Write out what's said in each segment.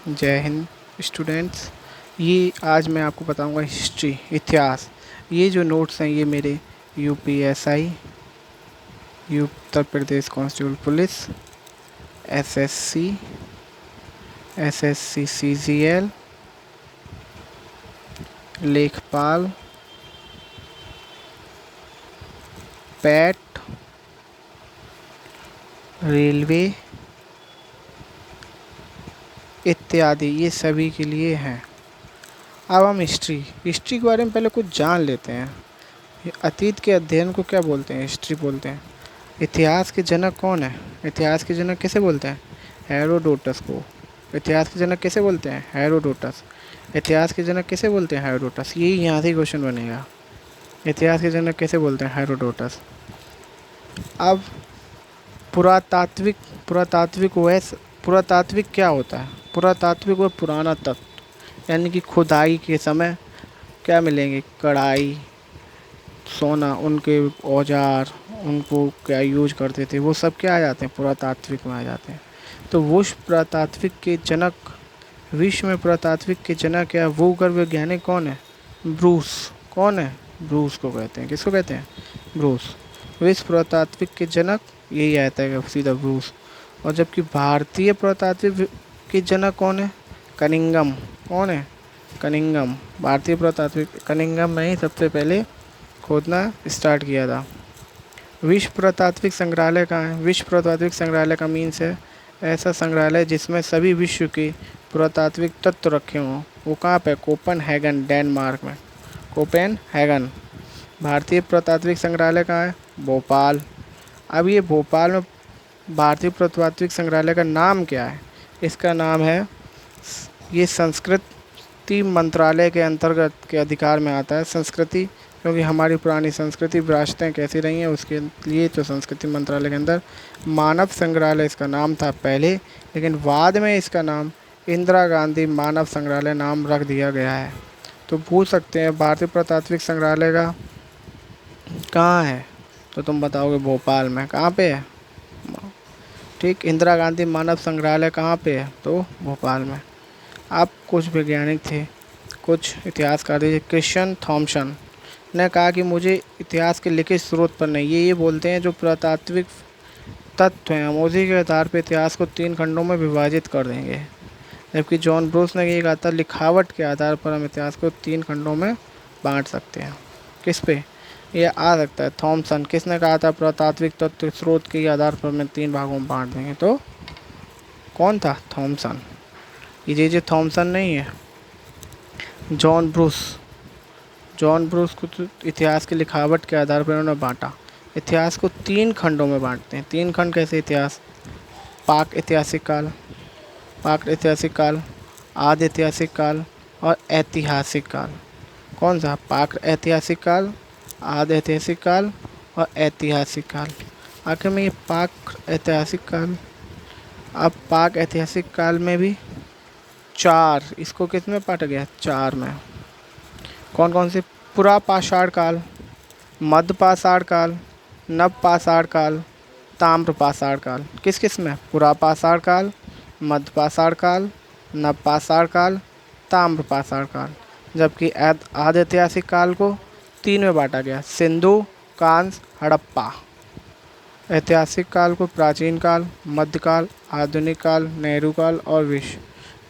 जय हिंद स्टूडेंट्स। ये आज मैं आपको बताऊंगा हिस्ट्री, इतिहास। ये जो नोट्स हैं ये मेरे UPSI, Uttar Pradesh constable police, SSC, SSC CGL, lekhpal, PET, railway इत्यादि, ये सभी के लिए हैं। अब हम हिस्ट्री के बारे में पहले कुछ जान लेते हैं। अतीत के अध्ययन को क्या बोलते हैं? हिस्ट्री बोलते हैं। इतिहास के जनक कौन है? इतिहास के जनक किसे बोलते हैं? हेरोडोटस को। इतिहास के जनक किसे बोलते हैं? हेरोडोटस। इतिहास के जनक किसे बोलते हैं? हेरोडोटस। यही यहाँ से क्वेश्चन बनेगा। इतिहास के जनक किसे बोलते हैं? हेरोडोटस। अब पुरातात्विक पुरातात्विक क्या होता है? पुरातात्विक व पुराना तत्व, यानी कि खुदाई के समय क्या मिलेंगे? कढ़ाई, सोना, उनके औजार, उनको क्या यूज करते थे, वो सब क्या आ जाते हैं? पुरातात्विक में आ जाते हैं। तो वो पुरातात्विक के जनक, विश्व में पुरातात्विक के जनक या भूगर्भ वैज्ञानिक कौन है? ब्रूस। कौन है? ब्रूस को कहते हैं। किसको कहते हैं? ब्रूस। विश्व पुरातात्विक के जनक यही आता है सीधा, ब्रूस। और जबकि भारतीय पुरातात्विक के जनक कौन है? कनिंघम। कौन है? कनिंघम। भारतीय पुरातात्विक कनिंघम ने ही सबसे पहले खोदना स्टार्ट किया था। विश्व पुरातात्विक संग्रहालय कहाँ है? विश्व पुरातात्विक संग्रहालय का मीन्स है ऐसा संग्रहालय जिसमें सभी विश्व के पुरातात्विक तत्व रखे हों। वो कहाँ पे? कोपेनहेगन, डेनमार्क में। कोपेनहेगन। भारतीय पुरातात्विक संग्रहालय कहाँ है? भोपाल। अब ये भोपाल में भारतीय पुरातात्विक संग्रहालय का नाम क्या है? इसका नाम है, ये संस्कृति मंत्रालय के अंतर्गत के अधिकार में आता है। संस्कृति, क्योंकि हमारी पुरानी संस्कृति विरासतें कैसी रही हैं उसके लिए तो संस्कृति मंत्रालय के अंदर मानव संग्रहालय इसका नाम था पहले, लेकिन बाद में इसका नाम इंदिरा गांधी मानव संग्रहालय नाम रख दिया गया है। तो पूछ सकते हैं भारतीय पुरातात्विक संग्रहालय का कहाँ है? तो तुम बताओगे भोपाल में। कहाँ पे है? ठीक। इंदिरा गांधी मानव संग्रहालय कहाँ पे है? तो भोपाल में। अब कुछ वैज्ञानिक थे, कुछ इतिहासकार थे। क्रिश्चियन थॉमसन ने कहा कि मुझे इतिहास के लिखित स्रोत पर नहीं, ये बोलते हैं जो पुरातात्विक तथ्य हैं हम उसी के आधार पर इतिहास को 3 खंडों में विभाजित कर देंगे। जबकि जॉन ब्रूस ने ये कहा था लिखावट के आधार पर हम इतिहास को 3 खंडों में बांट सकते हैं। किस पे ये आ सकता है? थॉमसन। किसने कहा था पुरातात्विक तथ्य स्रोत के आधार पर हमें 3 भागों में बांट देंगे? तो कौन था? थॉमसन। ये जे थॉमसन नहीं है, जॉन ब्रूस। जॉन ब्रूस को तो इतिहास की लिखावट के आधार पर उन्होंने बांटा। इतिहास को 3 खंडों में बांटते हैं। 3 खंड कैसे? इतिहास, पाक ऐतिहासिक काल, पाक ऐतिहासिक काल, आदि ऐतिहासिक काल और ऐतिहासिक काल। कौन सा? पाक ऐतिहासिक काल, आदि ऐतिहासिक काल और ऐतिहासिक काल। आखिर में ये पाक ऐतिहासिक काल। अब पाक ऐतिहासिक काल में भी 4, इसको किस में बांटा गया? 4 में। कौन कौन से? पुरापाषाण काल, मध्यपाषाण काल, नवपाषाण काल, ताम्रपाषाण काल। किस किस में? पुरापाषाण काल, मध्यपाषाण काल, नवपाषाण काल, ताम्रपाषाण काल। जबकि आदि ऐतिहासिक काल को 3 में बांटा गया, सिंधु, कांस्य, हड़प्पा। ऐतिहासिक काल को प्राचीन काल, मध्यकाल, आधुनिक काल, नेहरू काल और विश्व।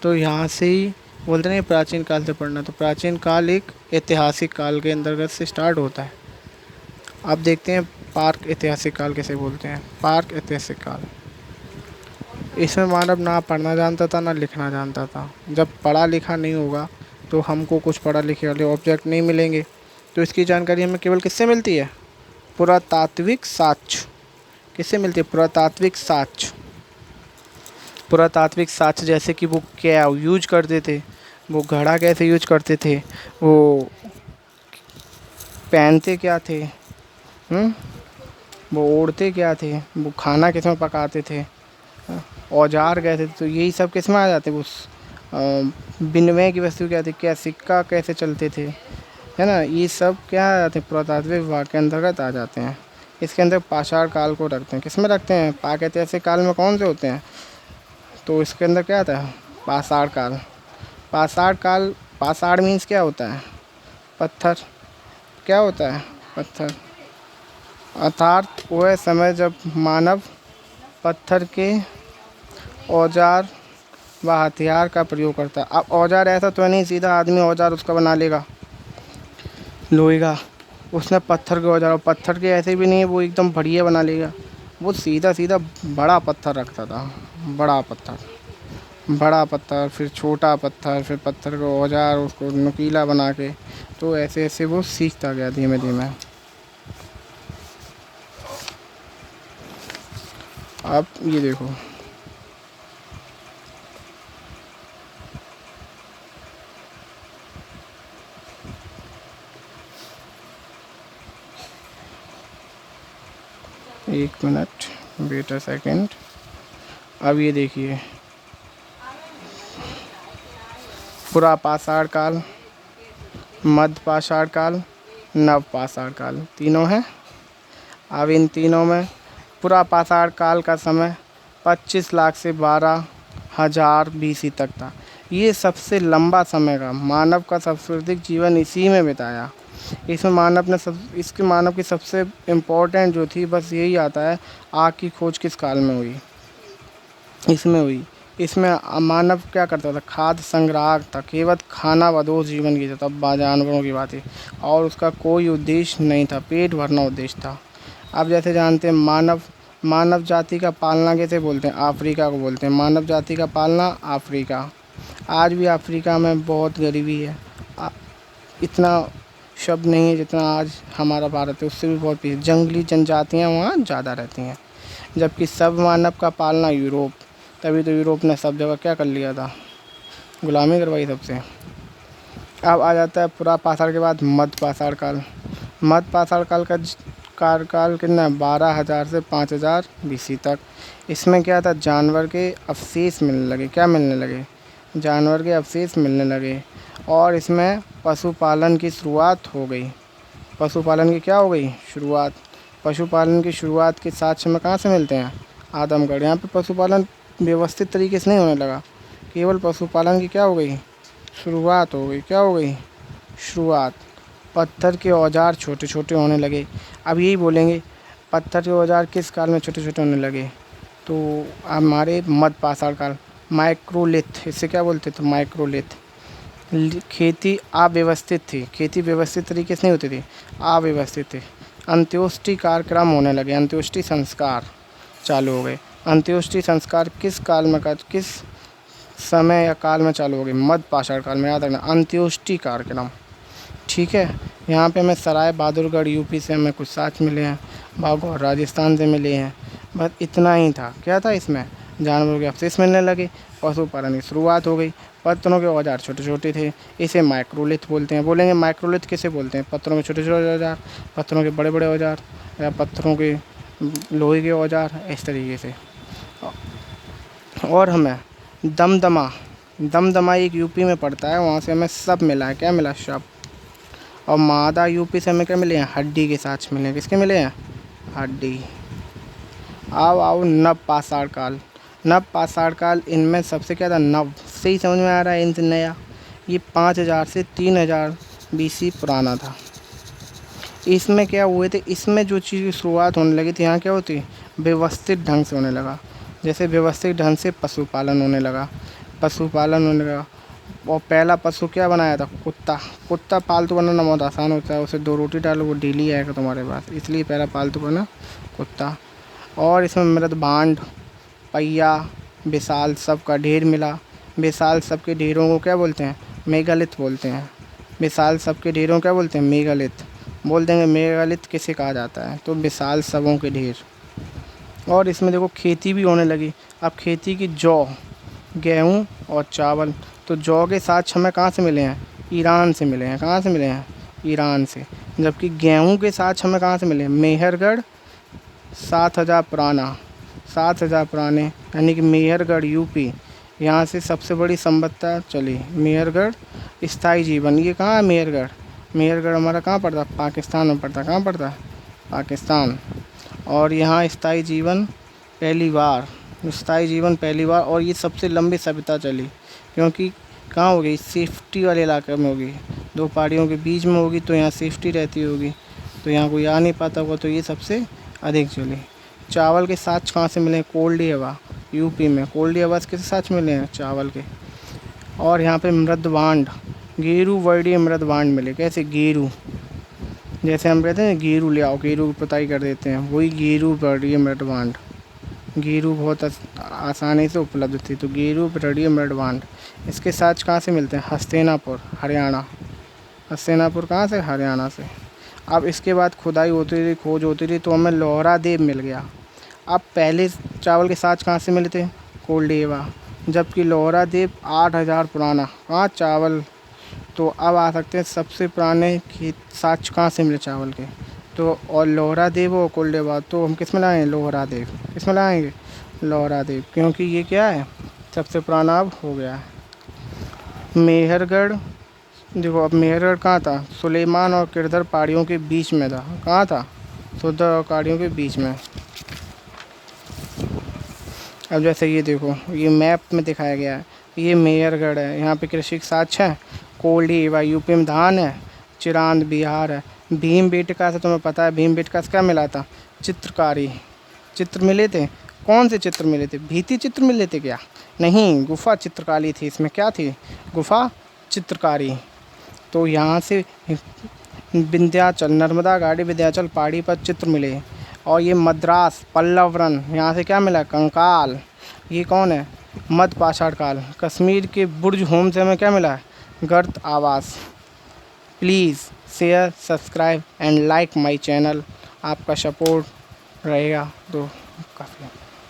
तो यहाँ से ही बोलते नहीं प्राचीन काल से पढ़ना, तो प्राचीन काल एक ऐतिहासिक काल के अंतर्गत से स्टार्ट होता है। अब देखते हैं पार्क ऐतिहासिक काल किसे बोलते हैं। पार्क ऐतिहासिक काल, इसमें मानव ना पढ़ना जानता था ना लिखना जानता था। जब पढ़ा लिखा नहीं होगा तो हमको कुछ पढ़ा लिखे वाले ऑब्जेक्ट नहीं मिलेंगे। तो इसकी जानकारी हमें केवल किससे मिलती है? पुरातात्विक साक्ष्य। किससे मिलती है? पुरातात्विक साक्ष्य। पुरातात्विक साक्ष्य जैसे कि वो क्या यूज करते थे, वो घड़ा कैसे यूज करते थे, वो पहनते क्या थे, वो ओढ़ते क्या थे, वो खाना किस में पकाते थे, औजार कैसे थे। तो यही सब किस में आ जाते? उस विनिमय की वस्तु क्या थी, क्या सिक्का कैसे चलते थे, है ना। ये सब क्या आ जाते हैं? पुरातात्विक विभाग के अंतर्गत आ जाते हैं। इसके अंदर पाषाण काल को रखते हैं। किस में रखते हैं? पाक ऐतिहासिक काल में कौन से होते हैं? तो इसके अंदर क्या आता है? पाषाण काल। पाषाण काल, पाषाण मीन्स क्या होता है? पत्थर। क्या होता है? पत्थर। अर्थात वह समय जब मानव पत्थर के औजार व हथियार का प्रयोग करता है। अब औजार ऐसा तो है नहीं सीधा आदमी औजार उसका बना लेगा लोहे का। उसने पत्थर के औजार, पत्थर के ऐसे भी नहीं है वो एकदम बढ़िया बना लेगा। वो सीधा सीधा बड़ा पत्थर रखता था। बड़ा पत्थर, बड़ा पत्थर, फिर छोटा पत्थर, फिर पत्थर का औजार, उसको नुकीला बना के। तो ऐसे ऐसे वो सीखता गया धीमे धीमे। अब ये देखो, एक मिनट, वेट अ सेकेंड। अब ये देखिए, पुरा पाषाण काल, मध्य पाषाण काल, नव पाषाण काल, तीनों हैं। अब इन तीनों में पुरा पाषाण काल का समय 25 लाख से 12,000 BC तक था। ये सबसे लंबा समय का, मानव का सबसे अधिक जीवन इसी में बिताया। इसमें मानव की सबसे इम्पोर्टेंट जो थी बस यही आता है, आग की खोज किस काल में हुई? इसमें हुई। इसमें मानव क्या करता था? खाद्य संग्राहक था, केवल खाना बदोश जीवन जीता था, तब जानवरों की बात है। और उसका कोई उद्देश्य नहीं था, पेट भरना उद्देश्य था। अब जैसे जानते हैं मानव जाति का पालना कैसे बोलते हैं? अफ्रीका को बोलते हैं मानव जाति का पालना, अफ्रीका। आज भी अफ्रीका में बहुत गरीबी है। इतना शब्द नहीं है जितना आज हमारा भारत है, उससे भी बहुत पीछे। जंगली जनजातियाँ वहाँ ज़्यादा रहती हैं। जबकि सब मानव का पालना यूरोप। तभी तो यूरोप ने सब जगह क्या कर लिया था? गुलामी करवाई सबसे। अब आ जाता है पुरा पाषाण के बाद मध्य पाषाण काल। मध्य पाषाण काल का कार्यकाल कितना है? 12,000 से 5,000 BC तक। इसमें क्या था? जानवर के अवशेष मिलने लगे। क्या मिलने लगे? जानवर के अवशेष मिलने लगे। और इसमें पशुपालन की शुरुआत हो गई। पशुपालन की क्या हो गई? शुरुआत। पशुपालन की शुरुआत के साक्ष्य में कहाँ से मिलते हैं? आदमगढ़। यहाँ पे पशुपालन व्यवस्थित तरीके से नहीं होने लगा, केवल पशुपालन की क्या हो गई? शुरुआत हो गई। क्या हो गई? शुरुआत। पत्थर के औजार छोटे छोटे होने लगे। अब यही बोलेंगे पत्थर के औजार किस काल में छोटे छोटे होने लगे? तो हमारे मध्य पाषाण काल। माइक्रोलिथ, इसे क्या बोलते थे? माइक्रोलिथ। खेती अव्यवस्थित थी, खेती व्यवस्थित तरीके से नहीं होती थी, अव्यवस्थित थी। अंत्योष्टि कार्यक्रम होने लगे, अंत्योष्टि संस्कार चालू हो गए। अंत्योष्टि संस्कार किस काल में किस समय या काल में चालू हो गए? मध्य पाषाण काल में। याद रखना, अंत्योष्टि कार्यक्रम। ठीक है। यहाँ पे हमें सराय बहादुरगढ़ यूपी से हमें कुछ साक्ष्य मिले हैं, भागौर राजस्थान से मिले हैं। बस इतना ही था। क्या था इसमें? जानवरों के अवशेष मिलने लगे, पशुपालन की शुरुआत हो गई, पत्थरों के औजार छोटे छोटे थे, इसे माइक्रोलिथ बोलते हैं। बोलेंगे माइक्रोलिथ किसे बोलते हैं? पत्थरों के छोटे छोटे औजार, पत्थरों के बड़े बड़े औजार, या पत्थरों के लोहे के औजार, इस तरीके से। और हमें दमदमा एक यूपी में पड़ता है, वहाँ से हमें सब मिला है। क्या मिला? सब। और मादा यूपी से हमें क्या मिले हैं? हड्डी के साथ मिले हैं। किसके मिले हैं? हड्डी। आओ नव पाषाण काल। नव पाषाण काल, इनमें सबसे क्या था? नव। सही समझ में आ रहा है? इनसे नया। ये 5,000 से 3,000 BC पुराना था। इसमें क्या हुए थे? इसमें जो चीज़ की शुरुआत होने लगी थी, यहाँ क्या होती? व्यवस्थित ढंग से होने लगा। जैसे व्यवस्थित ढंग से पशुपालन होने लगा, पशुपालन होने लगा। और पहला पशु क्या बनाया था? कुत्ता। कुत्ता पालतू बनाना बहुत आसान होता है, उसे 2 रोटी डालो वो डेली आएगा तुम्हारे पास, इसलिए पहला पालतू बना कुत्ता। और इसमें मृद भांड, पहिया, विशाल सब का ढेर मिला। विशाल सब के ढेरों को क्या बोलते हैं? मेगालिथ बोलते हैं। विशाल सब के ढेरों क्या बोलते हैं? मेगालिथ। बोल देंगे मेगालिथ किसे कहा जाता है? तो विशाल सबों के ढेर। और इसमें देखो खेती भी होने लगी। अब खेती की जौ, गेहूँ और चावल। तो जौ के साक्ष्य हमें कहाँ से मिले हैं? ईरान से मिले हैं। कहाँ से मिले हैं? ईरान से। जबकि गेहूँ के साक्ष्य हमें कहाँ से मिले हैं? मेहरगढ़ 7,000 पुराना, 7,000 पुराने, यानी कि मेहरगढ़ यूपी। यहाँ से सबसे बड़ी संपदा चली। मेहरगढ़ स्थायी जीवन, ये कहाँ है मेहरगढ़? मेहरगढ़ हमारा कहाँ पड़ता है? पाकिस्तान में पड़ता है। कहाँ पड़ता है? पाकिस्तान। और यहाँ स्थायी जीवन पहली बार स्थायी जीवन पहली बार, और ये सबसे लंबी सभ्यता चली, क्योंकि कहाँ होगी, सेफ्टी वाले इलाके में होगी, दो पहाड़ियों के बीच में होगी, तो यहाँ सेफ्टी रहती होगी, तो यहाँ कोई आ नहीं पाता होगा, तो ये सबसे अधिक चली। चावल के साथ कहाँ से मिले, कोल्डी हवा, यूपी में कोल्डी हवा के साथ मिले हैं चावल के। और यहाँ पे मृदवांड, गेरू वर्डी मृदवांड मिले। कैसे, गेरू, जैसे हम कहते हैं गेरू ले आओ, गेरू की पुताई कर देते हैं, वही गेरू वर्डी मृदवांड। गेरू बहुत आसानी से उपलब्ध थी, तो गेरू वर्डी मृदवांड। इसके साथ कहाँ से मिलते हैं, हस्तिनापुर, हरियाणा। हस्तिनापुर कहाँ से, हरियाणा से। अब इसके बाद खुदाई होती रही, खोज होती रही, तो हमें लोहरादेव मिल गया। अब पहले चावल के साथ कहाँ से मिले थे, कोल्डेवा, जबकि लोहरादेव 8000 पुराना। कहाँ, चावल। तो अब आ सकते हैं सबसे पुराने खेत साक्ष कहाँ से मिले चावल के, तो और लोहरादेव और कोल्डेवा, तो हम किस में लाएंगे, लोहरादेव। किस में लाएंगे, लोहरादेव, क्योंकि ये क्या है, सबसे पुराना अब हो गया है। मेहरगढ़, देखो अब मेहरगढ़ कहाँ था, सुलेमान और किरदर पहाड़ियों के बीच में था। कहाँ था, सुदर और पहाड़ियों के बीच में। अब जैसे ये देखो, ये मैप में दिखाया गया है, ये मेहरगढ़ है, यहाँ पे कृषि के साक्ष्य है। कोल्डी व यूपी में धान है। चिरांद बिहार है। भीमबेटका से तुम्हें पता है, भीमबेटका से क्या मिला था, चित्रकारी, चित्र मिले थे। कौन से चित्र मिले थे, भित्ति चित्र मिले थे क्या, नहीं, गुफा चित्रकारी थी इसमें। क्या थी, गुफा चित्रकारी। तो यहाँ से विंध्याचल, नर्मदा घाटी विंध्याचल पहाड़ी पर चित्र मिले। और ये मद्रास पल्लवरन, यहाँ से क्या मिला, कंकाल। ये कौन है, मध्य पाषाण काल। कश्मीर के बुर्ज होम से हमें क्या मिला है, गर्त आवास। Please share, subscribe and like my channel. आपका सपोर्ट रहेगा तो काफ़ी,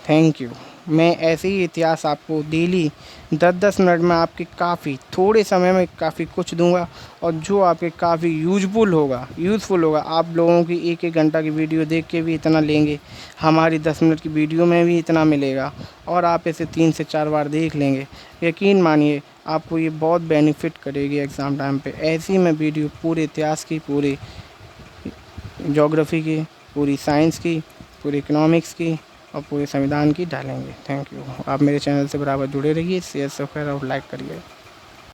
थैंक यू। मैं ऐसे ही इतिहास आपको डेली 10-10 मिनट में आपके काफ़ी थोड़े समय में काफ़ी कुछ दूंगा, और जो आपके काफ़ी यूज़फुल होगा। आप लोगों की 1-1 घंटा की वीडियो देख के भी इतना लेंगे, हमारी 10 मिनट की वीडियो में भी इतना मिलेगा, और आप इसे 3 से 4 बार देख लेंगे। यकीन मानिए आपको ये बहुत बेनिफिट करेगी एग्ज़ाम टाइम पे। ऐसी मैं वीडियो पूरे इतिहास की, पूरे ज्योग्राफी की, पूरी साइंस की, पूरी इकोनॉमिक्स की और पूरे संविधान की डालेंगे। Thank you. आप मेरे चैनल से बराबर जुड़े रहिए, शेयर, सब्सक्राइब और लाइक करिए।